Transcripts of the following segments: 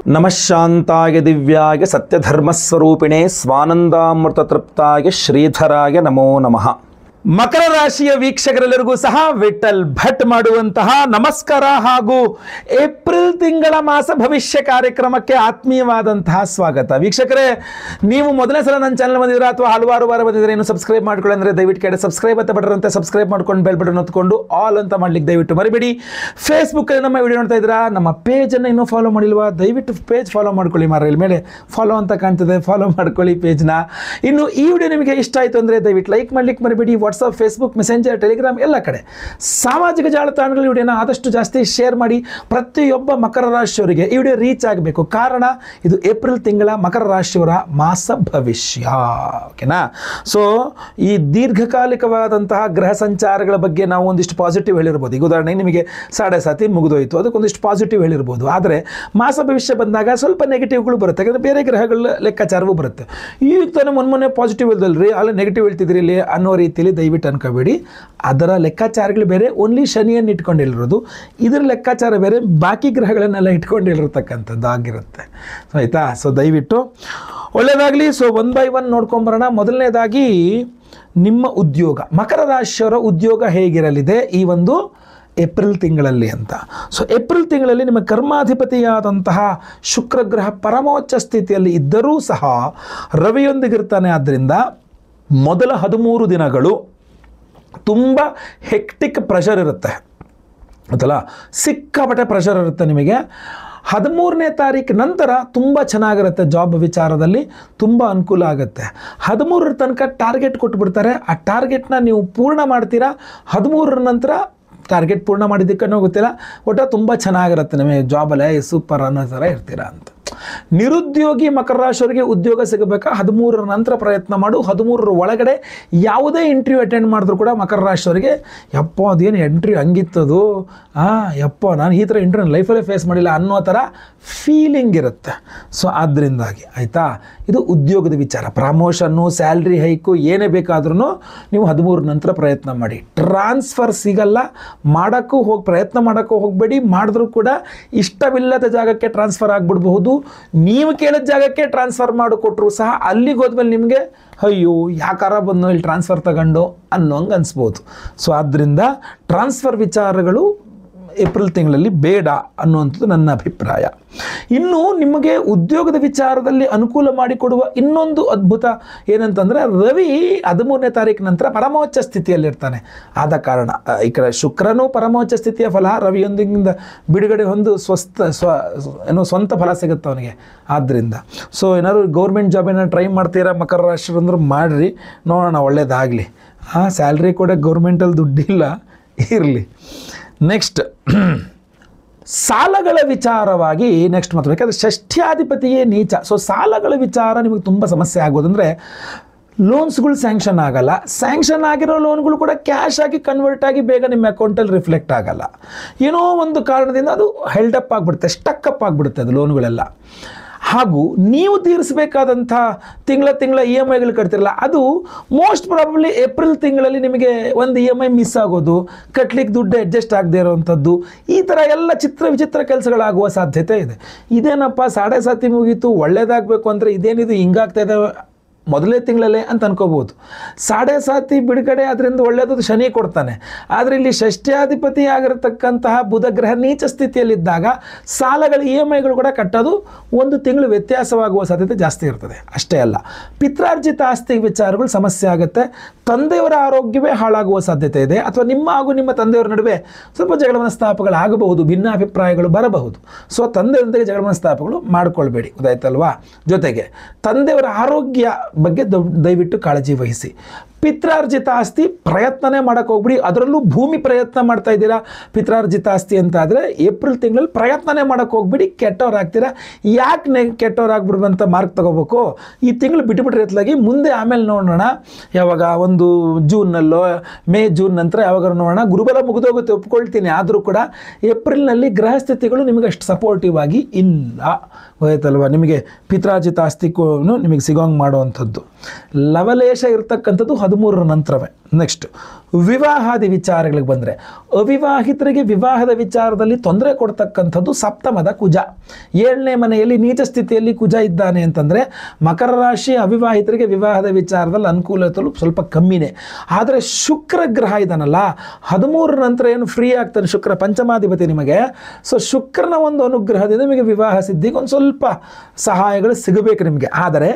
ನಮಃ ಶಾಂತಾಯ ದಿವ್ಯಾಯ ಸತ್ಯಧರ್ಮಸ್ವರೂಪಿಣೆ ಸ್ವಾನಂದಾಮೃತತೃಪ್ತಾಯ ಶ್ರೀಧರಾಯ ನಮೋ ನಮಃ. ಮಕರ ರಾಶಿಯ ವೀಕ್ಷಕರೆಲ್ಲರಿಗೂ ಸಹ ವಿಠಲ್ ಭಟ್ ಮಾಡುವಂತಹ ನಮಸ್ಕಾರ ಹಾಗೂ ಏಪ್ರಿಲ್ ತಿಂಗಳ ಮಾಸ ಭವಿಷ್ಯ ಕಾರ್ಯಕ್ರಮಕ್ಕೆ ಆತ್ಮೀಯವಾದಂತಹ ಸ್ವಾಗತ. ವೀಕ್ಷಕರೇ, ನೀವು ಮೊದಲನೇ ಸಲ ನನ್ನ ಚಾನಲ್ ಬಂದಿದ್ದೀರಾ ಅಥವಾ ಹಲವಾರು ವಾರ ಬಂದಿದ್ರೆ ಇನ್ನು ಸಬ್ಸ್ಕ್ರೈಬ್ ಮಾಡ್ಕೊಳ್ಳಿ ಅಂದರೆ ದಯವಿಟ್ಟು ಕೆಳಗೆ ಸಬ್ಸ್ಕ್ರೈಬ್ ಅಂತ ಬಟನ್ ಅಂತ ಸಬ್ಸ್ಕ್ರೈಬ್ ಮಾಡ್ಕೊಂಡು ಬೆಲ್ ಬಟನ್ ಹೊತ್ಕೊಂಡು ಆಲ್ ಅಂತ ಮಾಡ್ಲಿಕ್ಕೆ ದಯವಿಟ್ಟು ಮರಿಬೇಡಿ. ಫೇಸ್ಬುಕ್ಕಲ್ಲಿ ನಮ್ಮ ವಿಡಿಯೋ ನೋಡ್ತಾ ಇದ್ದೀರಾ, ನಮ್ಮ ಪೇಜನ್ನು ಇನ್ನೂ ಫಾಲೋ ಮಾಡಿಲ್ವಾ ದಯವಿಟ್ಟು ಪೇಜ್ ಫಾಲೋ ಮಾಡ್ಕೊಳ್ಳಿ. ಇಲ್ಲಿ ಮೇಲೆ ಫಾಲೋ ಅಂತ ಕಾಣ್ತದೆ, ಫಾಲೋ ಮಾಡ್ಕೊಳ್ಳಿ ಪೇಜ್ನ. ಇನ್ನು ಈ ವಿಡಿಯೋ ನಿಮಗೆ ಇಷ್ಟ ಆಯಿತು ಅಂದರೆ ದಯವಿಟ್ಟು ಲೈಕ್ ಮಾಡ್ಲಿಕ್ಕೆ ಮರಿಬೇಡಿ. ವಾಟ್ಸಪ್, ಫೇಸ್ಬುಕ್, ಮೆಸೆಂಜರ್, ಟೆಲಿಗ್ರಾಮ್ ಎಲ್ಲ ಕಡೆ ಸಾಮಾಜಿಕ ಜಾಲತಾಣಗಳ ವಿಡಿಯೋನ ಆದಷ್ಟು ಜಾಸ್ತಿ ಶೇರ್ ಮಾಡಿ. ಪ್ರತಿಯೊಬ್ಬ ಮಕರ ರಾಶಿಯವರಿಗೆ ಈ ವಿಡಿಯೋ ರೀಚ್ ಆಗಬೇಕು. ಕಾರಣ ಇದು ಏಪ್ರಿಲ್ ತಿಂಗಳ ಮಕರ ರಾಶಿಯವರ ಮಾಸ ಭವಿಷ್ಯ. ಓಕೆನಾ? ಸೊ ಈ ದೀರ್ಘಕಾಲಿಕವಾದಂತಹ ಗ್ರಹ ಸಂಚಾರಗಳ ಬಗ್ಗೆ ನಾವು ಒಂದಿಷ್ಟು ಪಾಸಿಟಿವ್ ಹೇಳಿರ್ಬೋದು. ಈಗ ಉದಾಹರಣೆಗೆ ನಿಮಗೆ 7.5 ಮುಗಿದೋಯ್ತು, ಅದಕ್ಕೊಂದಿಷ್ಟು ಪಾಸಿಟಿವ್ ಹೇಳಿರ್ಬೋದು. ಆದರೆ ಮಾಸ ಭವಿಷ್ಯ ಬಂದಾಗ ಸ್ವಲ್ಪ ನೆಗೆಟಿವ್ಗಳು ಬರುತ್ತೆ, ಯಾಕಂದರೆ ಬೇರೆ ಗ್ರಹಗಳ ಲೆಕ್ಕಾಚಾರವೂ ಬರುತ್ತೆ. ಈಗ ತಾನೇ ಮೊನ್ನೆ ಪಾಸಿಟಿವ್ ಇಲ್ದಲ್ರಿ, ಅಲ್ಲಿ ನೆಗೆಟಿವ್ ಹೇಳ್ತಿದ್ರಿ ಇಲ್ಲಿ ಅನ್ನೋ ರೀತಿಯಲ್ಲಿ ದಯವಿಟ್ಟು ಅನ್ಕೋಬೇಡಿ. ಅದರ ಲೆಕ್ಕಾಚಾರಗಳು ಬೇರೆ, ಓನ್ಲಿ ಶನಿಯನ್ನು ಇಟ್ಕೊಂಡು ಹೇಳಿರೋದು. ಇದರ ಲೆಕ್ಕಾಚಾರ ಬೇರೆ, ಬಾಕಿ ಗ್ರಹಗಳನ್ನೆಲ್ಲ ಇಟ್ಕೊಂಡು ಹೇಳಿರ್ತಕ್ಕಂಥದ್ದು ಆಗಿರುತ್ತೆ. ಆಯಿತಾ? ಸೊ ದಯವಿಟ್ಟು ಒಳ್ಳೆಯದಾಗಲಿ. ಸೊ 1 by 1 ನೋಡ್ಕೊಂಬರೋಣ. ಮೊದಲನೇದಾಗಿ ನಿಮ್ಮ ಉದ್ಯೋಗ, ಮಕರ ರಾಶಿಯವರ ಉದ್ಯೋಗ ಹೇಗಿರಲಿದೆ ಈ ಒಂದು ಏಪ್ರಿಲ್ ತಿಂಗಳಲ್ಲಿ ಅಂತ. ಸೊ ಏಪ್ರಿಲ್ ತಿಂಗಳಲ್ಲಿ ನಿಮ್ಮ ಕರ್ಮಾಧಿಪತಿಯಾದಂತಹ ಶುಕ್ರ ಗ್ರಹ ಪರಮೋಚ್ಚ ಸ್ಥಿತಿಯಲ್ಲಿ ಇದ್ದರೂ ಸಹ ರವಿಯೊಂದಿಗಿರ್ತಾನೆ. ಆದ್ದರಿಂದ ಮೊದಲ 13 ದಿನಗಳು ತುಂಬ ಹೆಕ್ಟಿಕ್ ಪ್ರೆಷರ್ ಇರುತ್ತೆ, ಗೊತ್ತಲ್ಲ, ಸಿಕ್ಕಾಪಟ್ಟೆ ಪ್ರೆಷರ್ ಇರುತ್ತೆ ನಿಮಗೆ. 13ನೇ ತಾರೀಕು ನಂತರ ತುಂಬ ಚೆನ್ನಾಗಿರುತ್ತೆ, ಜಾಬ್ ವಿಚಾರದಲ್ಲಿ ತುಂಬ ಅನುಕೂಲ ಆಗುತ್ತೆ. 13ರ ತನಕ ಟಾರ್ಗೆಟ್ ಕೊಟ್ಬಿಡ್ತಾರೆ, ಆ ಟಾರ್ಗೆಟ್ನ ನೀವು ಪೂರ್ಣ ಮಾಡ್ತೀರಾ. 13ರ ನಂತರ ಟಾರ್ಗೆಟ್ ಪೂರ್ಣ ಮಾಡಿದ್ದಕ್ಕನ್ನೋ ಗೊತ್ತಿಲ್ಲ, ಒಟ್ಟು ತುಂಬ ಚೆನ್ನಾಗಿರುತ್ತೆ ನಿಮಗೆ, ಜಾಬಲ್ಲೇ ಸೂಪರ್ ಅನ್ನೋ ಥರ ಇರ್ತೀರಾ ಅಂತ. ನಿರುದ್ಯೋಗಿ ಮಕರ ರಾಶಿಯವರಿಗೆ ಉದ್ಯೋಗ ಸಿಗಬೇಕಾ 13ರ ನಂತರ ಪ್ರಯತ್ನ ಮಾಡು. 13ರ ಒಳಗಡೆ ಯಾವುದೇ ಇಂಟರ್ವ್ಯೂ ಅಟೆಂಡ್ ಮಾಡಿದ್ರು ಕೂಡ ಮಕರ ರಾಶಿಯವರಿಗೆ ಯಪ್ಪ ಅದೇನು ಇಂಟರ್ವ್ಯೂ ಹಂಗಿತ್ತದು, ಯಪ್ಪ ನಾನು ಈ ಥರ ಇಂಟರ್ವ್ಯೂ ಲೈಫಲ್ಲೇ ಫೇಸ್ ಮಾಡಿಲ್ಲ ಅನ್ನೋ ಥರ ಫೀಲಿಂಗ್ ಇರುತ್ತೆ. ಸೊ ಆದ್ದರಿಂದಾಗಿ ಆಯಿತಾ, ಇದು ಉದ್ಯೋಗದ ವಿಚಾರ. ಪ್ರಮೋಷನ್ನು, ಸ್ಯಾಲ್ರಿ ಹೈಕು ಏನೇ ಬೇಕಾದ್ರೂ ನೀವು 13ರ ನಂತರ ಪ್ರಯತ್ನ ಮಾಡಿ. ಟ್ರಾನ್ಸ್ಫರ್ ಸಿಗಲ್ಲ, ಪ್ರಯತ್ನ ಮಾಡೋಕ್ಕೂ ಹೋಗಬೇಡಿ. ಮಾಡಿದ್ರೂ ಕೂಡ ಇಷ್ಟವಿಲ್ಲದ ಜಾಗಕ್ಕೆ ಟ್ರಾನ್ಸ್ಫರ್ ಆಗಿಬಿಡ್ಬಹುದು. ನೀವು ಕೇಳಿದ ಜಾಗಕ್ಕೆ ಟ್ರಾನ್ಸ್ಫರ್ ಮಾಡಿಕೊಟ್ರು ಸಹ ಅಲ್ಲಿಗೆ ಹೋದ್ಮೇಲೆ ನಿಮಗೆ ಅಯ್ಯೋ ಯಾಕಾರ ಬಂದು ಇಲ್ಲಿ ಟ್ರಾನ್ಸ್ಫರ್ ತಗೊಂಡು ಅನ್ನೋಂಗೆ ಅನಿಸ್ಬೋದು. ಸೊ ಆದ್ದರಿಂದ ಟ್ರಾನ್ಸ್ಫರ್ ವಿಚಾರಗಳು ಏಪ್ರಿಲ್ ತಿಂಗಳಲ್ಲಿ ಬೇಡ ಅನ್ನುವಂಥದ್ದು ನನ್ನ ಅಭಿಪ್ರಾಯ. ಇನ್ನು ನಿಮಗೆ ಉದ್ಯೋಗದ ವಿಚಾರದಲ್ಲಿ ಅನುಕೂಲ ಮಾಡಿಕೊಡುವ ಇನ್ನೊಂದು ಅದ್ಭುತ ಏನಂತಂದರೆ, ರವಿ 13ನೇ ತಾರೀಕು ನಂತರ ಪರಮೋಚ್ಚ ಸ್ಥಿತಿಯಲ್ಲಿರ್ತಾನೆ. ಆದ ಕಾರಣ ಈ ಕಡೆ ಶುಕ್ರನೂ ಪರಮೋಚ್ಚ ಸ್ಥಿತಿಯ ಫಲ, ರವಿಯೊಂದಿಗಿಂದ ಬಿಡುಗಡೆ ಹೊಂದು ಸ್ವಂತ ಫಲ ಸಿಗುತ್ತೆ ಅವನಿಗೆ. ಆದ್ದರಿಂದ ಸೊ ಏನಾದ್ರು ಗೌರ್ಮೆಂಟ್ ಜಾಬ್ ಏನಾದ್ರು ಟ್ರೈ ಮಾಡ್ತೀರಾ ಮಕರ ರಾಶಿ ಅಂದರೂ ಮಾಡಿರಿ, ನೋಡೋಣ ಒಳ್ಳೇದಾಗಲಿ. ಸ್ಯಾಲ್ರಿ ಕೂಡ ಗೌರ್ಮೆಂಟಲ್ಲಿ ದುಡ್ಡಿಲ್ಲ, ಇರಲಿ. ನೆಕ್ಸ್ಟ್ ಸಾಲಗಳ ವಿಚಾರವಾಗಿ ನೆಕ್ಸ್ಟ್ ಮಾತ್ರ, ಯಾಕಂದರೆ ಷಷ್ಠ್ಯಾಧಿಪತಿಯೇ ನೀಚ. ಸೊ ಸಾಲಗಳ ವಿಚಾರ ನಿಮಗೆ ತುಂಬ ಸಮಸ್ಯೆ ಆಗೋದಂದರೆ, ಲೋನ್ಸ್ಗಳು ಸ್ಯಾಂಕ್ಷನ್ ಆಗಲ್ಲ, ಸ್ಯಾಂಕ್ಷನ್ ಆಗಿರೋ ಲೋನ್ಗಳು ಕೂಡ ಕ್ಯಾಶ್ ಆಗಿ ಕನ್ವರ್ಟ್ ಆಗಿ ಬೇಗ ನಿಮ್ಮ ಅಕೌಂಟಲ್ಲಿ ರಿಫ್ಲೆಕ್ಟ್ ಆಗಲ್ಲ. ಏನೋ ಒಂದು ಕಾರಣದಿಂದ ಅದು ಹೆಲ್ಡಪ್ ಆಗಿಬಿಡುತ್ತೆ, ಸ್ಟಕ್ಕಪ್ ಆಗಿಬಿಡುತ್ತೆ ಅದು ಲೋನ್ಗಳೆಲ್ಲ. ಹಾಗೂ ನೀವು ತೀರಿಸಬೇಕಾದಂಥ ತಿಂಗಳ EMIಗಳು ಕಟ್ತಿರಲ್ಲ, ಅದು ಮೋಸ್ಟ್ ಪ್ರಾಬಬ್ಲಿ ಏಪ್ರಿಲ್ ತಿಂಗಳಲ್ಲಿ ನಿಮಗೆ ಒಂದು EMI ಮಿಸ್ ಆಗೋದು, ಕಟ್ಲಿಕ್ಕೆ ದುಡ್ಡು ಅಡ್ಜಸ್ಟ್ ಆಗದೆ ಇರೋವಂಥದ್ದು, ಈ ಥರ ಎಲ್ಲ ವಿಚಿತ್ರ ಕೆಲಸಗಳಾಗುವ ಸಾಧ್ಯತೆ ಇದೆ. ಇದೇನಪ್ಪ 7.5 ಮುಗೀತು, ಒಳ್ಳೇದಾಗಬೇಕು ಅಂದರೆ ಇದೇನಿದು ಹಿಂಗಾಗ್ತಾ ಇದೆ ಮೊದಲೇ ತಿಂಗಳಲ್ಲೇ ಅಂತ ಅನ್ಕೋಬೋದು. 7.5 ಬಿಡುಗಡೆ ಅದರಿಂದ ಒಳ್ಳೆಯದು ಶನಿ ಕೊಡ್ತಾನೆ. ಆದರೆ ಇಲ್ಲಿ ಷಷ್ಠ್ಯಾಧಿಪತಿ ಆಗಿರತಕ್ಕಂತಹ ಬುಧ ಗ್ರಹ ನೀಚ ಸ್ಥಿತಿಯಲ್ಲಿದ್ದಾಗ ಸಾಲಗಳ EMIಗಳು ಕೂಡ ಕಟ್ಟೋದು 1 ತಿಂಗಳು ವ್ಯತ್ಯಾಸವಾಗುವ ಸಾಧ್ಯತೆ ಜಾಸ್ತಿ ಇರ್ತದೆ. ಅಷ್ಟೇ ಅಲ್ಲ, ಪಿತ್ರಾರ್ಜಿತ ಆಸ್ತಿ ವಿಚಾರಗಳು ಸಮಸ್ಯೆ ಆಗುತ್ತೆ. ತಂದೆಯವರ ಆರೋಗ್ಯವೇ ಹಾಳಾಗುವ ಸಾಧ್ಯತೆ ಇದೆ, ಅಥವಾ ನಿಮ್ಮ ಹಾಗೂ ನಿಮ್ಮ ತಂದೆಯವರ ನಡುವೆ ಸ್ವಲ್ಪ ಜಗಳ ಮನಸ್ತಾಪಗಳಾಗಬಹುದು, ಭಿನ್ನಾಭಿಪ್ರಾಯಗಳು ಬರಬಹುದು. ಸೊ ತಂದೆಯೊಂದಿಗೆ ಜಗಳ ಮನಸ್ತಾಪಗಳು ಮಾಡ್ಕೊಳ್ಬೇಡಿ, ಗೊತ್ತಾಯ್ತಲ್ವಾ? ಜೊತೆಗೆ ತಂದೆಯವರ ಆರೋಗ್ಯ ಬಗ್ಗೆ ದಯವಿಟ್ಟು ಕಾಳಜಿ ವಹಿಸಿ. ಪಿತ್ರಾರ್ಜಿತ ಆಸ್ತಿ ಪ್ರಯತ್ನನೇ ಮಾಡೋಕ್ಕೆ ಹೋಗ್ಬಿಡಿ. ಅದರಲ್ಲೂ ಭೂಮಿ ಪ್ರಯತ್ನ ಮಾಡ್ತಾ ಇದ್ದೀರಾ ಪಿತ್ರಾರ್ಜಿತ ಆಸ್ತಿ ಅಂತ ಆದರೆ ಏಪ್ರಿಲ್ ತಿಂಗಳಲ್ಲಿ ಪ್ರಯತ್ನನೇ ಮಾಡೋಕ್ಕೆ ಹೋಗ್ಬಿಡಿ, ಕೆಟ್ಟವ್ರಾಗ್ತೀರಾ. ಯಾಕೆ ಕೆಟ್ಟವ್ರಾಗ್ಬಿಡುವಂಥ ಮಾರ್ಕ್ ತಗೋಬೇಕು? ಈ ತಿಂಗಳು ಬಿಟ್ಟುಬಿಟ್ರೆ ಎತ್ತಲಾಗಿ ಮುಂದೆ ಆಮೇಲೆ ನೋಡೋಣ, ಯಾವಾಗ ಒಂದು ಜೂನ್ನಲ್ಲೋ ಜೂನ್ ನಂತರ ಯಾವಾಗ ನೋಡೋಣ. ಗುರುಬಲ ಮುಗಿದೋಗುತ್ತೆ ಒಪ್ಕೊಳ್ತೀನಿ, ಆದರೂ ಕೂಡ ಏಪ್ರಿಲ್ನಲ್ಲಿ ಗ್ರಹ ಸ್ಥಿತಿಗಳು ನಿಮಗೆ ಅಷ್ಟು ಸಪೋರ್ಟಿವ್ ಆಗಿ ಇಲ್ಲ, ಹೋಯ್ತಲ್ವ? ನಿಮಗೆ ಪಿತ್ರಾರ್ಜಿತ ಆಸ್ತಿ ನಿಮಗೆ ಸಿಗೋಂಗೆ ಮಾಡುವಂಥದ್ದು ಲವಲೇಶ ಇರ್ತಕ್ಕಂಥದ್ದು 13ರ ನಂತರವೇ. ನೆಕ್ಸ್ಟ್ ವಿವಾಹಾದಿ ವಿಚಾರಗಳಿಗೆ ಬಂದರೆ, ಅವಿವಾಹಿತರಿಗೆ ವಿವಾಹದ ವಿಚಾರದಲ್ಲಿ ತೊಂದರೆ ಕೊಡ್ತಕ್ಕಂಥದ್ದು ಸಪ್ತಮದ ಕುಜ. 7ನೇ ಮನೆಯಲ್ಲಿ ನೀಚ ಸ್ಥಿತಿಯಲ್ಲಿ ಕುಜ ಇದ್ದಾನೆ ಅಂತಂದರೆ ಮಕರ ರಾಶಿ ಅವಿವಾಹಿತರಿಗೆ ವಿವಾಹದ ವಿಚಾರದಲ್ಲಿ ಅನುಕೂಲತೆಗಳು ಸ್ವಲ್ಪ ಕಮ್ಮಿನೇ. ಆದರೆ ಶುಕ್ರ ಗ್ರಹ ಇದ್ದಾನಲ್ಲ, 13ರ ನಂತರ ಏನು ಫ್ರೀ ಆಗ್ತಾನೆ ಶುಕ್ರ, ಪಂಚಮಾಧಿಪತಿ ನಿಮಗೆ. ಸೊ ಶುಕ್ರನ ಒಂದು ಅನುಗ್ರಹದಿಂದ ನಿಮಗೆ ವಿವಾಹ ಸಿದ್ಧಿಗೆ ಒಂದು ಸ್ವಲ್ಪ ಸಹಾಯಗಳು ಸಿಗಬೇಕು ನಿಮಗೆ. ಆದರೆ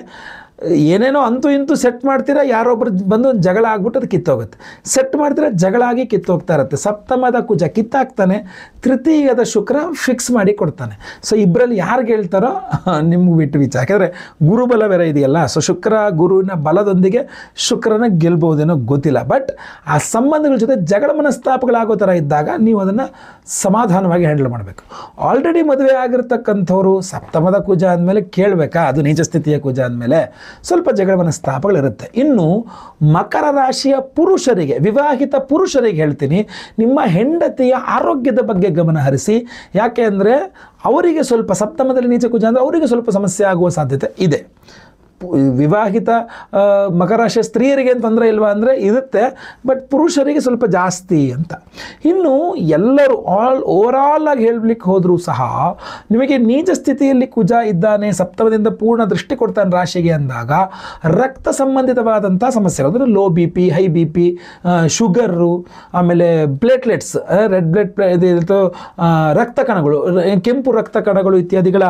ಏನೇನೋ ಅಂತೂ ಇಂತೂ ಸೆಟ್ ಮಾಡ್ತೀರಾ, ಯಾರೊಬ್ಬರು ಬಂದು ಜಗಳ ಆಗ್ಬಿಟ್ಟು ಅದು ಕಿತ್ತೋಗುತ್ತೆ. ಸೆಟ್ ಮಾಡ್ತೀರಾ, ಜಗಳ ಆಗಿ ಕಿತ್ತೋಗ್ತಾ ಇರುತ್ತೆ. ಸಪ್ತಮದ ಕುಜ ಕಿತ್ತಾಕ್ತಾನೆ, ತೃತೀಯದ ಶುಕ್ರ ಫಿಕ್ಸ್ ಮಾಡಿ ಕೊಡ್ತಾನೆ. ಸೊ ಇಬ್ಬರಲ್ಲಿ ಯಾರಿಗೆ ಹೇಳ್ತಾರೋ ನಿಮ್ಗೆ ಬಿಟ್ಟು ವಿಚಾರ. ಯಾಕೆಂದರೆ ಗುರುಬಲ ಬೇರೆ ಇದೆಯಲ್ಲ. ಸೊ ಶುಕ್ರ ಗುರುವಿನ ಬಲದೊಂದಿಗೆ ಶುಕ್ರನ ಗೆಲ್ಬೋದೇನೋ ಗೊತ್ತಿಲ್ಲ. ಬಟ್ ಆ ಸಂಬಂಧಗಳ ಜೊತೆ ಜಗಳ ಮನಸ್ತಾಪಗಳಾಗೋ ಥರ ಇದ್ದಾಗ ನೀವು ಅದನ್ನು ಸಮಾಧಾನವಾಗಿ ಹ್ಯಾಂಡಲ್ ಮಾಡಬೇಕು. ಆಲ್ರೆಡಿ ಮದುವೆ ಆಗಿರ್ತಕ್ಕಂಥವ್ರು ಸಪ್ತಮದ ಕುಜ ಅಂದಮೇಲೆ ಕೇಳಬೇಕಾ, ಅದು ನೀಚ ಸ್ಥಿತಿಯ ಕುಜ ಅಂದಮೇಲೆ ಸ್ವಲ್ಪ ಜಗಳ ಮನಸ್ತಾಪಗಳಿರುತ್ತೆ. ಇನ್ನು ಮಕರ ರಾಶಿಯ ಪುರುಷರಿಗೆ, ವಿವಾಹಿತ ಪುರುಷರಿಗೆ ಹೇಳ್ತೀನಿ, ನಿಮ್ಮ ಹೆಂಡತಿಯ ಆರೋಗ್ಯದ ಬಗ್ಗೆ ಗಮನ ಹರಿಸಿ. ಯಾಕೆ ಅಂದರೆ ಅವರಿಗೆ ಸ್ವಲ್ಪ ಸಪ್ತಮದಲ್ಲಿ ನೀಚ ಕುಜ ಅಂದರೆ ಅವರಿಗೆ ಸ್ವಲ್ಪ ಸಮಸ್ಯೆ ಆಗುವ ಸಾಧ್ಯತೆ ಇದೆ. ವಿವಾಹಿತ ಮಕರ ರಾಶಿಯ ಸ್ತ್ರೀಯರಿಗೆ ತೊಂದರೆ ಇಲ್ವಾ ಅಂದರೆ ಇರುತ್ತೆ, ಬಟ್ ಪುರುಷರಿಗೆ ಸ್ವಲ್ಪ ಜಾಸ್ತಿ ಅಂತ. ಇನ್ನು ಎಲ್ಲರೂ ಓವರಾಲ್ ಆಗಿ ಹೇಳಲಿಕ್ಕೆ ಹೋದರೂ ಸಹ ನಿಮಗೆ ನೀಚ ಸ್ಥಿತಿಯಲ್ಲಿ ಕುಜ ಇದ್ದಾನೆ, ಸಪ್ತಮದಿಂದ ಪೂರ್ಣ ದೃಷ್ಟಿ ಕೊಡ್ತಾನೆ ರಾಶಿಗೆ ಅಂದಾಗ ರಕ್ತ ಸಂಬಂಧಿತವಾದಂಥ ಸಮಸ್ಯೆಗಳು ಅಂದರೆ low B P, high B P, sugar, ಆಮೇಲೆ ಪ್ಲೇಟ್ಲೆಟ್ಸ್, ರೆಡ್ ಬ್ಲಡ್ ರಕ್ತ ಕಣಗಳು, ಕೆಂಪು ರಕ್ತ ಕಣಗಳು ಇತ್ಯಾದಿಗಳ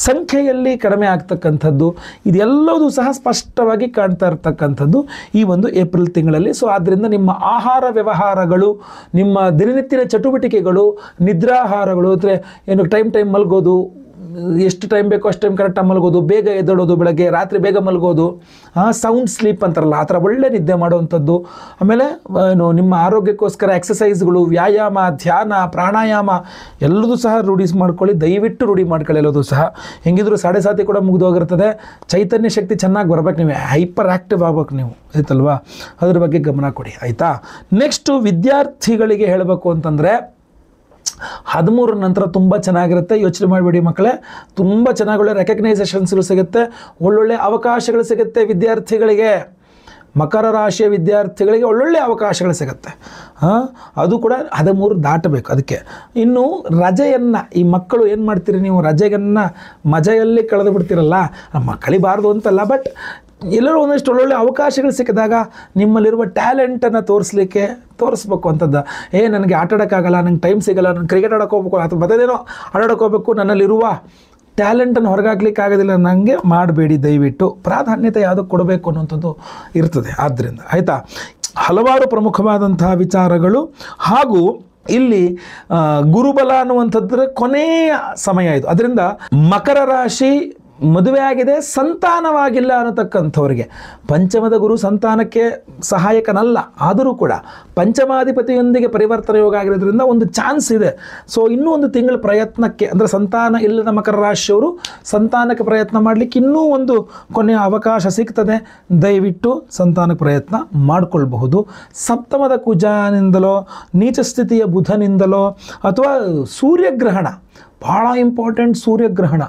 ಸಂಖ್ಯೆಯಲ್ಲಿ ಕಡಿಮೆ ಆಗ್ತಕ್ಕಂಥದ್ದು, ಇದೆಲ್ಲವೂ ಸಹ ಸ್ಪಷ್ಟವಾಗಿ ಕಾಣ್ತಾ ಇರ್ತಕ್ಕಂಥದ್ದು ಈ ಒಂದು ಏಪ್ರಿಲ್ ತಿಂಗಳಲ್ಲಿ. ಸೊ ಆದ್ದರಿಂದ ನಿಮ್ಮ ಆಹಾರ ವ್ಯವಹಾರಗಳು, ನಿಮ್ಮ ದಿನನಿತ್ಯದ ಚಟುವಟಿಕೆಗಳು, ನಿದ್ರಾಹಾರಗಳು, ಅಂದರೆ ಏನು ಟೈಮ್ ಮಲ್ಗೋದು, ಎಷ್ಟು ಟೈಮ್ ಬೇಕೋ ಅಷ್ಟು ಟೈಮ್ ಕರೆಕ್ಟಾಗಿ ಮಲಗೋದು, ಬೇಗ ಎದ್ದೇಳೋದು, ಬೆಳಗ್ಗೆ ರಾತ್ರಿ ಬೇಗ ಮಲಗೋದು, ಸೌಂಡ್ ಸ್ಲೀಪ್ ಅಂತಾರಲ್ಲ ಆ ಥರ ಒಳ್ಳೆ ನಿದ್ದೆ ಮಾಡುವಂಥದ್ದು. ಆಮೇಲೆ ಏನು ನಿಮ್ಮ ಆರೋಗ್ಯಕ್ಕೋಸ್ಕರ ಎಕ್ಸಸೈಸ್ಗಳು, ವ್ಯಾಯಾಮ, ಧ್ಯಾನ, ಪ್ರಾಣಾಯಾಮ ಎಲ್ಲದೂ ಸಹ ರೂಢಿ ಮಾಡ್ಕೊಳ್ಳಿ. ದಯವಿಟ್ಟು ರೂಢಿ ಮಾಡ್ಕೊಳ್ಳಿ. ಎಲ್ಲದೂ ಸಹ ಹೆಂಗಿದ್ರು 7:30 ಕೂಡ ಮುಗಿದೋಗಿರ್ತದೆ. ಚೈತನ್ಯ ಶಕ್ತಿ ಚೆನ್ನಾಗಿ ಬರ್ಬೇಕು, ನೀವು ಹೈಪರ್ ಆ್ಯಕ್ಟಿವ್ ಆಗ್ಬೇಕು ನೀವು, ಆಯ್ತಲ್ವಾ? ಅದ್ರ ಬಗ್ಗೆ ಗಮನ ಕೊಡಿ, ಆಯಿತಾ? ನೆಕ್ಸ್ಟು ವಿದ್ಯಾರ್ಥಿಗಳಿಗೆ ಹೇಳಬೇಕು ಅಂತಂದರೆ 13ರ ನಂತರ ತುಂಬ ಚೆನ್ನಾಗಿರುತ್ತೆ. ಯೋಚನೆ ಮಾಡಿಬಿಡಿ ಮಕ್ಕಳೇ, ತುಂಬ ಚೆನ್ನಾಗಿ ರೆಕಗ್ನೈಸೇಷನ್ಸ್ಗಳು ಸಿಗುತ್ತೆ, ಒಳ್ಳೊಳ್ಳೆ ಅವಕಾಶಗಳು ಸಿಗುತ್ತೆ ವಿದ್ಯಾರ್ಥಿಗಳಿಗೆ. ಮಕರ ರಾಶಿಯ ವಿದ್ಯಾರ್ಥಿಗಳಿಗೆ ಒಳ್ಳೊಳ್ಳೆ ಅವಕಾಶಗಳು ಸಿಗುತ್ತೆ. ಅದು ಕೂಡ 13 ದಾಟಬೇಕು. ಅದಕ್ಕೆ ಇನ್ನು ರಜೆಯನ್ನು ಈ ಮಕ್ಕಳು ಏನು ಮಾಡ್ತೀರಿ ನೀವು, ರಜೆಯನ್ನು ಮಜೆಯಲ್ಲಿ ಕಳೆದು ಬಿಡ್ತೀರಲ್ಲ, ಕಳಿಬಾರ್ದು ಅಂತಲ್ಲ, ಬಟ್ ಎಲ್ಲರೂ ಒಂದಷ್ಟು ಒಳ್ಳೊಳ್ಳೆ ಅವಕಾಶಗಳು ಸಿಕ್ಕಿದಾಗ ನಿಮ್ಮಲ್ಲಿರುವ ಟ್ಯಾಲೆಂಟನ್ನು ತೋರಿಸ್ಬೇಕು ಅಂತದ್ದು. ನನಗೆ ಆಟ ಆಡೋಕ್ಕಾಗಲ್ಲ, ನಂಗೆ ಟೈಮ್ ಸಿಗಲ್ಲ, ನಾನು ಕ್ರಿಕೆಟ್ ಆಡೋಕೆ ಹೋಗ್ಬೇಕು, ಅಥವಾ ಮತ್ತೇನೋ ಆಡೋಕೆ ಹೋಗ್ಬೇಕು, ನನ್ನಲ್ಲಿರುವ ಟ್ಯಾಲೆಂಟನ್ನು ಹೊರಗಾಕ್ಲಿಕ್ಕೆ ಆಗೋದಿಲ್ಲ ನನಗೆ ಮಾಡಬೇಡಿ. ದಯವಿಟ್ಟು ಪ್ರಾಧಾನ್ಯತೆ ಯಾವುದಕ್ಕೆ ಕೊಡಬೇಕು ಅನ್ನೋಂಥದ್ದು ಇರ್ತದೆ. ಆದ್ದರಿಂದ ಆಯಿತಾ, ಹಲವಾರು ಪ್ರಮುಖವಾದಂತಹ ವಿಚಾರಗಳು. ಹಾಗೂ ಇಲ್ಲಿ ಗುರುಬಲ ಅನ್ನುವಂಥದ್ರ ಕೊನೆಯ ಸಮಯ ಇದು. ಅದರಿಂದ ಮಕರ ರಾಶಿ ಮದುವೆ ಆಗಿದೆ, ಸಂತಾನವಾಗಿಲ್ಲ ಅನ್ನತಕ್ಕಂಥವ್ರಿಗೆ ಪಂಚಮದ ಗುರು ಸಂತಾನಕ್ಕೆ ಸಹಾಯಕನಲ್ಲ, ಆದರೂ ಕೂಡ ಪಂಚಮಾಧಿಪತಿಯೊಂದಿಗೆ ಪರಿವರ್ತನೆ ಯೋಗ ಆಗಿರೋದ್ರಿಂದ ಒಂದು ಚಾನ್ಸ್ ಇದೆ. ಸೊ ಇನ್ನೂ ಒಂದು ತಿಂಗಳ ಪ್ರಯತ್ನಕ್ಕೆ, ಅಂದರೆ ಸಂತಾನ ಇಲ್ಲದ ಮಕರ ರಾಶಿಯವರು ಸಂತಾನಕ್ಕೆ ಪ್ರಯತ್ನ ಮಾಡಲಿಕ್ಕೆ ಇನ್ನೂ ಒಂದು ಕೊನೆಯ ಅವಕಾಶ ಸಿಗ್ತದೆ. ದಯವಿಟ್ಟು ಸಂತಾನಕ್ಕೆ ಪ್ರಯತ್ನ ಮಾಡಿಕೊಳ್ಬಹುದು. ಸಪ್ತಮದ ಕುಜನಿಂದಲೋ, ನೀಚ ಸ್ಥಿತಿಯ ಬುಧನಿಂದಲೋ, ಅಥವಾ ಸೂರ್ಯಗ್ರಹಣ, ಭಾಳ ಇಂಪಾರ್ಟೆಂಟ್ ಸೂರ್ಯಗ್ರಹಣ.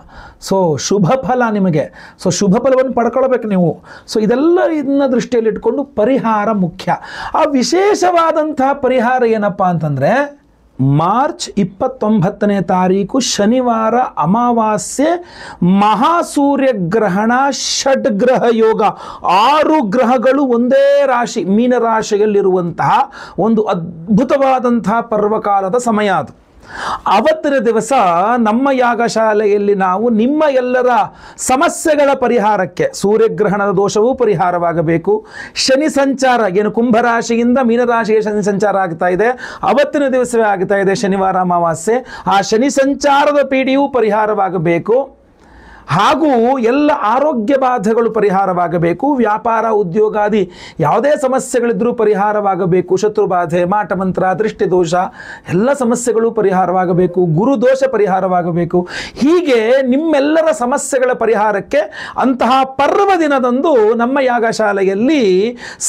ಸೊ ಶುಭ ಫಲ ನಿಮಗೆ. ಸೊ ಶುಭ ಫಲವನ್ನು ಪಡ್ಕೊಳ್ಬೇಕು ನೀವು. ಸೊ ಇದೆಲ್ಲ ದೃಷ್ಟಿಯಲ್ಲಿಟ್ಕೊಂಡು ಪರಿಹಾರ ಮುಖ್ಯ. ಆ ವಿಶೇಷವಾದಂತಹ ಪರಿಹಾರ ಏನಪ್ಪ ಅಂತಂದರೆ, ಮಾರ್ಚ್ 29ನೇ ತಾರೀಕು ಶನಿವಾರ ಅಮಾವಾಸ್ಯೆ, ಮಹಾಸೂರ್ಯಗ್ರಹಣ, ಷಡ್ಗ್ರಹ ಯೋಗ, 6 ಗ್ರಹಗಳು ಒಂದೇ ರಾಶಿ ಮೀನರಾಶಿಯಲ್ಲಿರುವಂತಹ ಒಂದು ಅದ್ಭುತವಾದಂತಹ ಪರ್ವಕಾಲದ ಸಮಯ ಅದು. ಅವತ್ತಿನ ದಿವಸ ನಮ್ಮ ಯಾಗಶಾಲೆಯಲ್ಲಿ ನಾವು ನಿಮ್ಮ ಎಲ್ಲರ ಸಮಸ್ಯೆಗಳ ಪರಿಹಾರಕ್ಕೆ, ಸೂರ್ಯಗ್ರಹಣದ ದೋಷವೂ ಪರಿಹಾರವಾಗಬೇಕು, ಶನಿ ಸಂಚಾರ ಏನು ಕುಂಭರಾಶಿಯಿಂದ ಮೀನರಾಶಿಗೆ ಶನಿ ಸಂಚಾರ ಆಗ್ತಾ ಇದೆ, ಅವತ್ತಿನ ದಿವಸವೇ ಆಗ್ತಾ ಇದೆ ಶನಿವಾರ ಅಮಾವಾಸ್ಯೆ, ಆ ಶನಿ ಸಂಚಾರದ ಪೀಡೆಯೂ ಪರಿಹಾರವಾಗಬೇಕು. ಹಾಗೂ ಎಲ್ಲ ಆರೋಗ್ಯ ಬಾಧೆಗಳು ಪರಿಹಾರವಾಗಬೇಕು, ವ್ಯಾಪಾರ ಉದ್ಯೋಗಾದಿ ಯಾವುದೇ ಸಮಸ್ಯೆಗಳಿದ್ರೂ ಪರಿಹಾರವಾಗಬೇಕು, ಶತ್ರುಬಾಧೆ, ಮಾಟಮಂತ್ರ, ದೃಷ್ಟಿದೋಷ ಎಲ್ಲ ಸಮಸ್ಯೆಗಳು ಪರಿಹಾರವಾಗಬೇಕು, ಗುರುದೋಷ ಪರಿಹಾರವಾಗಬೇಕು. ಹೀಗೆ ನಿಮ್ಮೆಲ್ಲರ ಸಮಸ್ಯೆಗಳ ಪರಿಹಾರಕ್ಕೆ ಅಂತಹ ಪರ್ವ ದಿನದಂದು ನಮ್ಮ ಯಾಗಶಾಲೆಯಲ್ಲಿ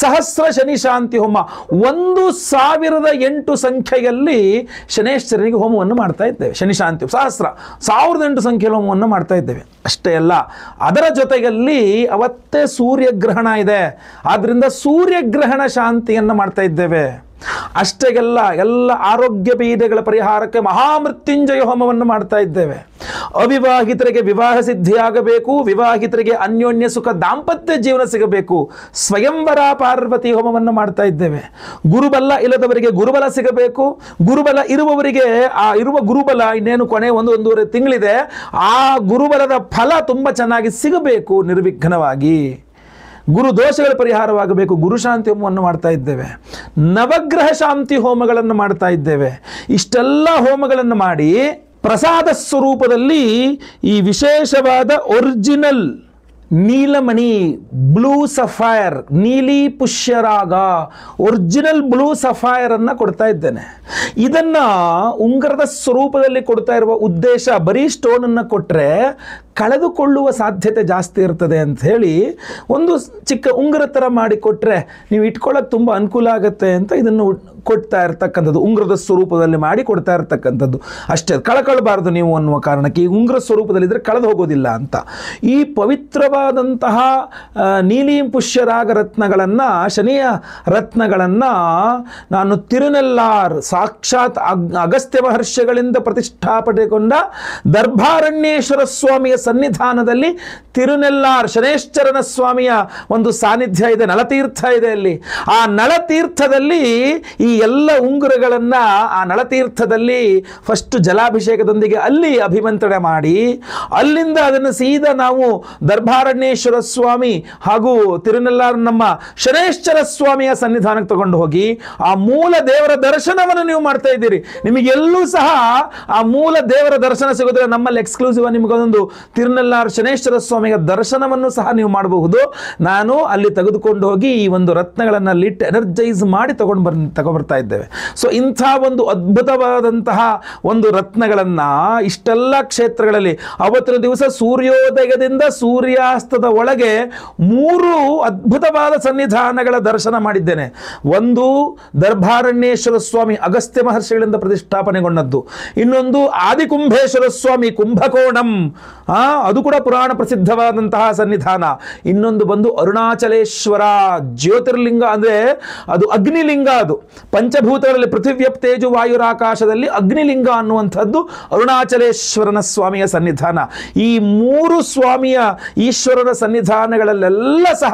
ಸಹಸ್ರ ಶನಿ ಶಾಂತಿ ಹೋಮ 1008 ಸಂಖ್ಯೆಯಲ್ಲಿ ಶನೇಶ್ವರನಿಗೆ ಹೋಮವನ್ನು ಮಾಡ್ತಾ ಇದ್ದೇವೆ. ಶನಿ ಶಾಂತಿ ಸಹಸ್ರ 1008 ಸಂಖ್ಯೆಯಲ್ಲಿ ಹೋಮವನ್ನು ಮಾಡ್ತಾ ಇದ್ದೇವೆ. ಅಷ್ಟೇ ಅಲ್ಲ, ಅದರ ಜೊತೆಯಲ್ಲಿ ಅವತ್ತೇ ಸೂರ್ಯಗ್ರಹಣ ಇದೆ. ಆದ್ದರಿಂದ ಸೂರ್ಯಗ್ರಹಣ ಶಾಂತಿಯನ್ನು ಮಾಡ್ತಾ ಇದ್ದೇವೆ. ಅಷ್ಟೆಲ್ಲ ಎಲ್ಲ ಆರೋಗ್ಯ ಪೀಡೆಗಳ ಪರಿಹಾರಕ್ಕೆ ಮಹಾಮೃತ್ಯುಂಜಯ ಹೋಮವನ್ನು ಮಾಡ್ತಾ ಇದ್ದೇವೆ. ಅವಿವಾಹಿತರಿಗೆ ವಿವಾಹ ಸಿದ್ಧಿಯಾಗಬೇಕು, ವಿವಾಹಿತರಿಗೆ ಅನ್ಯೋನ್ಯ ಸುಖ ದಾಂಪತ್ಯ ಜೀವನ ಸಿಗಬೇಕು, ಸ್ವಯಂವರ ಪಾರ್ವತಿ ಹೋಮವನ್ನು ಮಾಡ್ತಾ ಇದ್ದೇವೆ. ಗುರುಬಲ ಇಲ್ಲದವರಿಗೆ ಗುರುಬಲ ಸಿಗಬೇಕು, ಗುರುಬಲ ಇರುವವರಿಗೆ ಆ ಇರುವ ಗುರುಬಲ ಇನ್ನೇನು ಕೊನೆ ಒಂದೂವರೆ ತಿಂಗಳಿದೆ, ಆ ಗುರುಬಲದ ಫಲ ತುಂಬ ಚೆನ್ನಾಗಿ ಸಿಗಬೇಕು ನಿರ್ವಿಘ್ನವಾಗಿ. ಗುರು ದೋಷಗಳ ಪರಿಹಾರವಾಗಬೇಕು, ಗುರು ಶಾಂತಿ ಹೋಮವನ್ನು ಮಾಡ್ತಾ ಇದ್ದೇವೆ. ನವಗ್ರಹ ಶಾಂತಿ ಹೋಮಗಳನ್ನು ಮಾಡ್ತಾ ಇದ್ದೇವೆ. ಇಷ್ಟೆಲ್ಲ ಹೋಮಗಳನ್ನು ಮಾಡಿ ಪ್ರಸಾದ ಸ್ವರೂಪದಲ್ಲಿ ಈ ವಿಶೇಷವಾದ ಒರಿಜಿನಲ್ ನೀಲಮಣಿ, ಬ್ಲೂ ಸಫೈರ್, ನೀಲಿ ಪುಷ್ಯರಾಗ, ಒರಿಜಿನಲ್ ಬ್ಲೂ ಸಫೈರ್ ಅನ್ನು ಕೊಡ್ತಾ ಇದ್ದೇನೆ. ಇದನ್ನು ಉಂಗುರದ ಸ್ವರೂಪದಲ್ಲಿ ಕೊಡ್ತಾ ಇರುವ ಉದ್ದೇಶ, ಬರೀ ಸ್ಟೋನನ್ನು ಕೊಟ್ಟರೆ ಕಳೆದುಕೊಳ್ಳುವ ಸಾಧ್ಯತೆ ಜಾಸ್ತಿ ಇರ್ತದೆ ಅಂತ ಹೇಳಿ ಒಂದು ಚಿಕ್ಕ ಉಂಗುರ ಥರ ಮಾಡಿ ಕೊಟ್ಟರೆ ನೀವು ಇಟ್ಕೊಳ್ಳೋಕೆ ತುಂಬ ಅನುಕೂಲ ಆಗುತ್ತೆ ಅಂತ ಇದನ್ನು ಕೊಡ್ತಾ ಇರ್ತಕ್ಕಂಥದ್ದು, ಉಂಗುರದ ಸ್ವರೂಪದಲ್ಲಿ ಮಾಡಿ ಕೊಡ್ತಾ ಇರ್ತಕ್ಕಂಥದ್ದು. ಅಷ್ಟೇ, ಕಳ್ಕೊಳ್ಬಾರ್ದು ನೀವು ಅನ್ನುವ ಕಾರಣಕ್ಕೆ ಈ ಉಂಗುರ ಸ್ವರೂಪದಲ್ಲಿದ್ದರೆ ಕಳೆದು ಹೋಗೋದಿಲ್ಲ ಅಂತ ಈ ಪವಿತ್ರವಾದಂತಹ ನೀಲಿ ಪುಷ್ಯರಾಗ ರತ್ನಗಳನ್ನು, ಶನಿಯ ರತ್ನಗಳನ್ನು ನಾನು ತಿರುನೆಲ್ಲಾರ್ ಸಾಕ್ಷಾತ್ ಅಗಸ್ತ್ಯ ಮಹರ್ಷಿಗಳಿಂದ ಪ್ರತಿಷ್ಠಾಪನೆಗೊಂಡ ದರ್ಭಾರಣ್ಯೇಶ್ವರ ಸ್ವಾಮಿಯ ಸನ್ನಿಧಾನದಲ್ಲಿ, ತಿರುನೆಲ್ಲಾರ್ ಶನೇಶ್ವರನ ಸ್ವಾಮಿಯ ಒಂದು ಸಾನ್ನಿಧ್ಯ ಇದೆ, ನಳತೀರ್ಥ ಇದೆ ಅಲ್ಲಿ. ಆ ನಳತೀರ್ಥದಲ್ಲಿ ಈ ಎಲ್ಲ ಉಂಗುರಗಳನ್ನು ಆ ನಳತೀರ್ಥದಲ್ಲಿ ಫಸ್ಟ್ ಜಲಾಭಿಷೇಕದೊಂದಿಗೆ ಅಲ್ಲಿ ಅಭಿಮಂತ್ರಣ ಮಾಡಿ, ಅಲ್ಲಿಂದ ಅದನ್ನು ಸೀದಾ ನಾವು ದರ್ಭಾರಣ್ಯೇಶ್ವರ ಸ್ವಾಮಿ ಹಾಗೂ ತಿರುನೆಲ್ಲಾರ್ ನಮ್ಮ ಶನೇಶ್ವರ ಸ್ವಾಮಿಯ ಸನ್ನಿಧಾನಕ್ಕೆ ತಗೊಂಡು ಹೋಗಿ ಆ ಮೂಲ ದೇವರ ದರ್ಶನವನ್ನು ನೀವು ಮಾಡ್ತಾ ಇದ್ದೀರಿ. ನಿಮಗೆಲ್ಲೂ ಸಹ ಆ ಮೂಲ ದೇವರ ದರ್ಶನ ಸಿಗೋದ್ರೆ ನಮ್ಮಲ್ಲಿ ಎಕ್ಸ್ಕ್ಲೂಸಿವ್ ನಿಮಗೊಂದು ತಿರುನೆಲ್ಲಾರ್ ಶನೇಶ್ವರ ಸ್ವಾಮಿಯ ದರ್ಶನವನ್ನು ಸಹ ನೀವು ಮಾಡಬಹುದು. ನಾನು ಅಲ್ಲಿ ತೆಗೆದುಕೊಂಡು ಹೋಗಿ ಈ ಒಂದು ರತ್ನಗಳನ್ನು ಲಿಟ್ ಎನರ್ಜೈಸ್ ಮಾಡಿ ತಗೊಂಡ್ಬರ್ತಾ ಇದ್ದೇವೆ. ಸೊ ಇಂಥ ಒಂದು ಅದ್ಭುತವಾದಂತಹ ಒಂದು ರತ್ನಗಳನ್ನು ಇಷ್ಟೆಲ್ಲ ಕ್ಷೇತ್ರಗಳಲ್ಲಿ ಅವತ್ತಿನ ದಿವಸ ಸೂರ್ಯೋದಯದಿಂದ ಸೂರ್ಯಾಸ್ತದ ಒಳಗೆ 3 ಅದ್ಭುತವಾದ ಸನ್ನಿಧಾನಗಳ ದರ್ಶನ ಮಾಡಿದ್ದೇನೆ. ಒಂದು ದರ್ಭಾರಣ್ಯೇಶ್ವರ ಸ್ವಾಮಿ ಅಗಸ್ತ್ಯ ಮಹರ್ಷಿಗಳಿಂದ ಪ್ರತಿಷ್ಠಾಪನೆಗೊಂಡದ್ದು, ಇನ್ನೊಂದು ಆದಿಕುಂಭೇಶ್ವರ ಸ್ವಾಮಿ ಕುಂಭಕೋಣಂ, ಅದು ಕೂಡ ಪುರಾಣ ಪ್ರಸಿದ್ಧವಾದಂತಹ ಸನ್ನಿಧಾನ. ಇನ್ನೊಂದು ಬಂದು ಅರುಣಾಚಲೇಶ್ವರ ಜ್ಯೋತಿರ್ಲಿಂಗ, ಅಂದರೆ ಅದು ಅಗ್ನಿಲಿಂಗ. ಅದು ಪಂಚಭೂತಗಳಲ್ಲಿ ಪೃಥಿವ್ಯಪ್ ತೇಜು ವಾಯುರಾಕಾಶದಲ್ಲಿ ಅಗ್ನಿಲಿಂಗ ಅನ್ನುವಂಥದ್ದು ಅರುಣಾಚಲೇಶ್ವರನ ಸ್ವಾಮಿಯ ಸನ್ನಿಧಾನ. ಈ 3 ಸ್ವಾಮಿಯ ಈಶ್ವರನ ಸನ್ನಿಧಾನಗಳಲ್ಲೆಲ್ಲ ಸಹ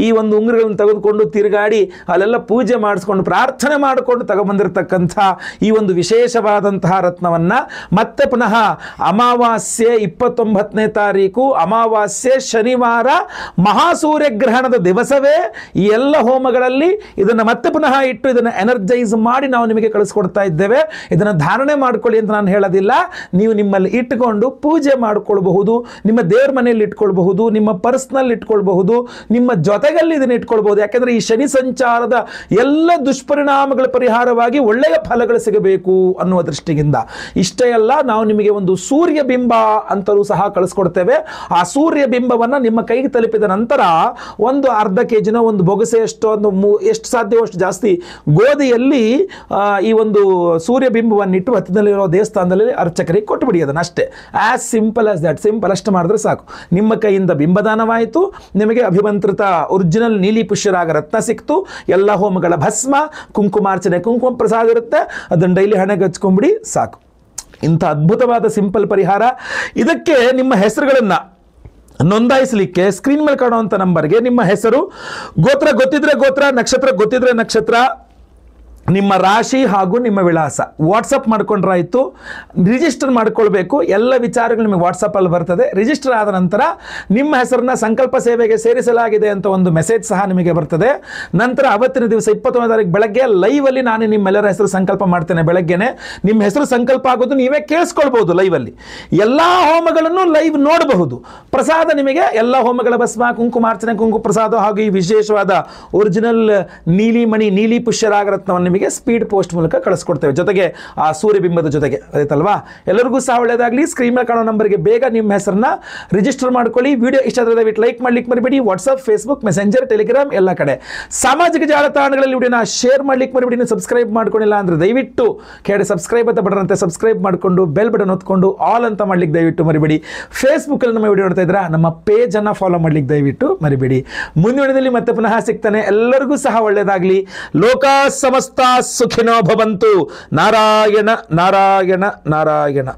ಈ ಒಂದು ಉಂಗುರಗಳನ್ನು ತೆಗೆದುಕೊಂಡು ತಿರುಗಾಡಿ ಅಲ್ಲೆಲ್ಲ ಪೂಜೆ ಮಾಡಿಸ್ಕೊಂಡು ಪ್ರಾರ್ಥನೆ ಮಾಡಿಕೊಂಡು ತಗೊಂಬಂದಿರತಕ್ಕಂಥ ಈ ಒಂದು ವಿಶೇಷವಾದಂತಹ ರತ್ನವನ್ನು ಮತ್ತೆ ಪುನಃ ಅಮಾವಾಸ್ಯೆ 29ನೇ ತಾರೀಕು ಅಮಾವಾಸ್ಯೆ ಶನಿವಾರ ಮಹಾಸೂರ್ಯಗ್ರಹಣದ ದಿವಸವೇ ಈ ಎಲ್ಲ ಹೋಮಗಳಲ್ಲಿ ಇದನ್ನು ಮತ್ತೆ ಪುನಃ ಇಟ್ಟು ಇದನ್ನು ಎನರ್ಜೈಸ್ ಮಾಡಿ ನಾವು ನಿಮಗೆ ಕಳಿಸ್ಕೊಡ್ತಾ ಇದ್ದೇವೆ. ಇದನ್ನು ಧಾರಣೆ ಮಾಡ್ಕೊಳ್ಳಿ ಅಂತ ನಾನು ಹೇಳೋದಿಲ್ಲ, ನೀವು ನಿಮ್ಮಲ್ಲಿ ಇಟ್ಟುಕೊಂಡು ಪೂಜೆ ಮಾಡಿಕೊಳ್ಬಹುದು, ನಿಮ್ಮ ದೇವರ ಮನೆಯಲ್ಲಿ ಇಟ್ಕೊಳ್ಬಹುದು, ನಿಮ್ಮ ಪರ್ಸ್ನಲ್ಲಿ ಇಟ್ಕೊಳ್ಬಹುದು, ನಿಮ್ಮ ಜೊತೆಗಲ್ಲಿ ಇದನ್ನು ಇಟ್ಕೊಳ್ಬಹುದು. ಯಾಕೆಂದರೆ ಈ ಶನಿ ಸಂಚಾರದ ಎಲ್ಲ ದುಷ್ಪರಿಣಾಮಗಳ ಪರಿಹಾರವಾಗಿ ಒಳ್ಳೆಯ ಫಲಗಳು ಸಿಗಬೇಕು ಅನ್ನುವ ದೃಷ್ಟಿಯಿಂದ. ಇಷ್ಟೇ ಅಲ್ಲ, ನಾವು ನಿಮಗೆ ಒಂದು ಸೂರ್ಯ ಬಿಂಬ ಅಂತಲೂ ಸಹ ಕಳಿಸ್ಕೊಡ್ತೇವೆ. ಆ ಸೂರ್ಯ ಬಿಂಬವನ್ನು ನಿಮ್ಮ ಕೈಗೆ ತಲುಪಿದ ನಂತರ ಒಂದು ಅರ್ಧ kg ಒಂದು ಬೊಗಸೆಯಷ್ಟು, ಒಂದು ಎಷ್ಟು ಸಾಧ್ಯವೋ ಅಷ್ಟು ಜಾಸ್ತಿ ಗೋಧಿಯಲ್ಲಿ ಈ ಒಂದು ಸೂರ್ಯ ಬಿಂಬವನ್ನು ಇಟ್ಟು ಹತ್ತಿರದಲ್ಲಿರೋ ದೇವಸ್ಥಾನದಲ್ಲಿ ಅರ್ಚಕರಿಗೆ ಕೊಟ್ಟುಬಿಡಿ. ಅದನ್ನು ಅಷ್ಟೇ, as simple as that. Simple ಅಷ್ಟು ಮಾಡಿದ್ರೆ ಸಾಕು, ನಿಮ್ಮ ಕೈಯಿಂದ ಬಿಂಬದಾನವಾಯಿತು, ನಿಮಗೆ ಅಭಿಮಂತ್ರಿತ ಒರಿಜಿನಲ್ ನೀಲಿ ಪುಷ್ಯರಾಗ ರತ್ನ ಸಿಕ್ತು, ಎಲ್ಲ ಹೋಮಗಳ ಭಸ್ಮ, ಕುಂಕುಮಾರ್ಚನೆ, ಕುಂಕುಮ ಪ್ರಸಾದ ಇರುತ್ತೆ, ಅದನ್ನು ಡೈಲಿ ಹಣೆಗೆ ಹಚ್ಕೊಂಡ್ಬಿಡಿ ಸಾಕು. ಇಂಥ ಅದ್ಭುತವಾದ ಸಿಂಪಲ್ ಪರಿಹಾರ. ಇದಕ್ಕೆ ನಿಮ್ಮ ಹೆಸರುಗಳನ್ನು ನೋಂದಾಯಿಸಲಿಕ್ಕೆ ಸ್ಕ್ರೀನ್ ಮೇಲೆ ಕಾಣುವಂಥ ನಂಬರ್ಗೆ ನಿಮ್ಮ ಹೆಸರು, ಗೋತ್ರ ಗೊತ್ತಿದ್ರೆ ಗೋತ್ರ, ನಕ್ಷತ್ರ ಗೊತ್ತಿದ್ರೆ ನಕ್ಷತ್ರ, ನಿಮ್ಮ ರಾಶಿ ಹಾಗೂ ನಿಮ್ಮ ವಿಳಾಸ ವಾಟ್ಸಪ್ ಮಾಡ್ಕೊಂಡ್ರಾಯಿತು. ರಿಜಿಸ್ಟರ್ ಮಾಡ್ಕೊಳ್ಬೇಕು, ಎಲ್ಲ ವಿಚಾರಗಳು ನಿಮಗೆ ವಾಟ್ಸಪ್ಪಲ್ಲಿ ಬರ್ತದೆ. ರಿಜಿಸ್ಟರ್ ಆದ ನಂತರ ನಿಮ್ಮ ಹೆಸರನ್ನ ಸಂಕಲ್ಪ ಸೇವೆಗೆ ಸೇರಿಸಲಾಗಿದೆ ಅಂತ ಒಂದು ಮೆಸೇಜ್ ಸಹ ನಿಮಗೆ ಬರ್ತದೆ. ನಂತರ ಅವತ್ತಿನ ದಿವಸ 29ನೇ ತಾರೀಕು ಬೆಳಗ್ಗೆ ಲೈವಲ್ಲಿ ನಾನು ನಿಮ್ಮೆಲ್ಲರ ಹೆಸರು ಸಂಕಲ್ಪ ಮಾಡ್ತೇನೆ. ಬೆಳಗ್ಗೆನೆ ನಿಮ್ಮ ಹೆಸರು ಸಂಕಲ್ಪ ಆಗೋದು ನೀವೇ ಕೇಳಿಸ್ಕೊಳ್ಬಹುದು. ಲೈವಲ್ಲಿ ಎಲ್ಲ ಹೋಮಗಳನ್ನು ಲೈವ್ ನೋಡಬಹುದು. ಪ್ರಸಾದ ನಿಮಗೆ ಎಲ್ಲ ಹೋಮಗಳ ಭಸ್ಮ, ಕುಂಕುಮಾರ್ಚನೆ, ಕುಂಕುಮ ಪ್ರಸಾದ ಹಾಗೂ ಈ ವಿಶೇಷವಾದ ಒರಿಜಿನಲ್ ನೀಲಿ ಮಣಿ, ನೀಲಿ ಪುಷ್ಯರಾಗ ರತ್ನವನ್ನು ನಿಮಗೆ ನಿಮಗೆ ಸ್ಪೀಡ್ ಪೋಸ್ಟ್ ಮೂಲಕ ಕಳಿಸ್ಕೊಡ್ತೇವೆ, ಜೊತೆಗೆ ಆ ಸೂರ್ಯಬಿಂಬದ ಜೊತೆಗೆ, ಆಯ್ತಲ್ವಾ? ಎಲ್ಲರಿಗೂ ಸಹ ಒಳ್ಳೆಯದಾಗಲಿ. ಸ್ಕ್ರೀನ್ ಮೇಲೆ ಕಾಣೋ ನಂಬರ್ಗೆ ಬೇಗ ನಿಮ್ಮ ಹೆಸರನ್ನ ರಿಜಿಸ್ಟರ್ ಮಾಡ್ಕೊಳ್ಳಿ. ವಿಡಿಯೋ ಇಷ್ಟ ಆದರೆ ದಯವಿಟ್ಟು ಲೈಕ್ ಮಾಡ್ಲಿಕ್ಕೆ ಮರಿಬೇಡಿ. ವಾಟ್ಸಪ್, ಫೇಸ್ಬುಕ್, ಮೆಸೆಂಜರ್, ಟೆಲಿಗ್ರಾಮ್ ಎಲ್ಲ ಕಡೆ ಸಾಮಾಜಿಕ ಜಾಲತಾಣಗಳಲ್ಲಿ ವಿಡಿಯೋನ ಶೇರ್ ಮಾಡ್ಲಿಕ್ಕೆ ಮರಿಬೇಡಿ. ನೀವು ಸಬ್ಸ್ಕ್ರೈಬ್ ಮಾಡ್ಕೊಂಡಿಲ್ಲ ಅಂದರೆ ದಯವಿಟ್ಟು ಕೆಳಗಡೆ ಸಬ್ಸ್ಕ್ರೈಬ್ ಅಂತ ಬಟನ್ ಅಂತ ಸಬ್ಸ್ಕ್ರೈಬ್ ಮಾಡಿಕೊಂಡು ಬೆಲ್ ಬಟನ್ ಹೊತ್ಕೊಂಡು ಆಲ್ ಅಂತ ಮಾಡ್ಲಿಕ್ಕೆ ದಯವಿಟ್ಟು ಮರಿಬೇಡಿ. ಫೇಸ್ಬುಕ್ಕಲ್ಲಿ ನಮ್ಮ ವಿಡಿಯೋ ನೋಡ್ತಾ ಇದ್ರೆ ನಮ್ಮ ಪೇಜನ್ನು ಫಾಲೋ ಮಾಡ್ಲಿಕ್ಕೆ ದಯವಿಟ್ಟು ಮರಿಬೇಡಿ. ಮುಂದಿನ ವಿಡಿಯೋದಲ್ಲಿ ಮತ್ತೆ ಪುನಃ ಸಿಗ್ತಾನೆ. ಎಲ್ಲರಿಗೂ ಸಹ ಒಳ್ಳೆಯದಾಗಲಿ. ಲೋಕ ಸಮಸ್ತ ಸುಖಿನೋ ಭವಂತು. ನಾರಾಯಣ ನಾರಾಯಣ ನಾರಾಯಣ.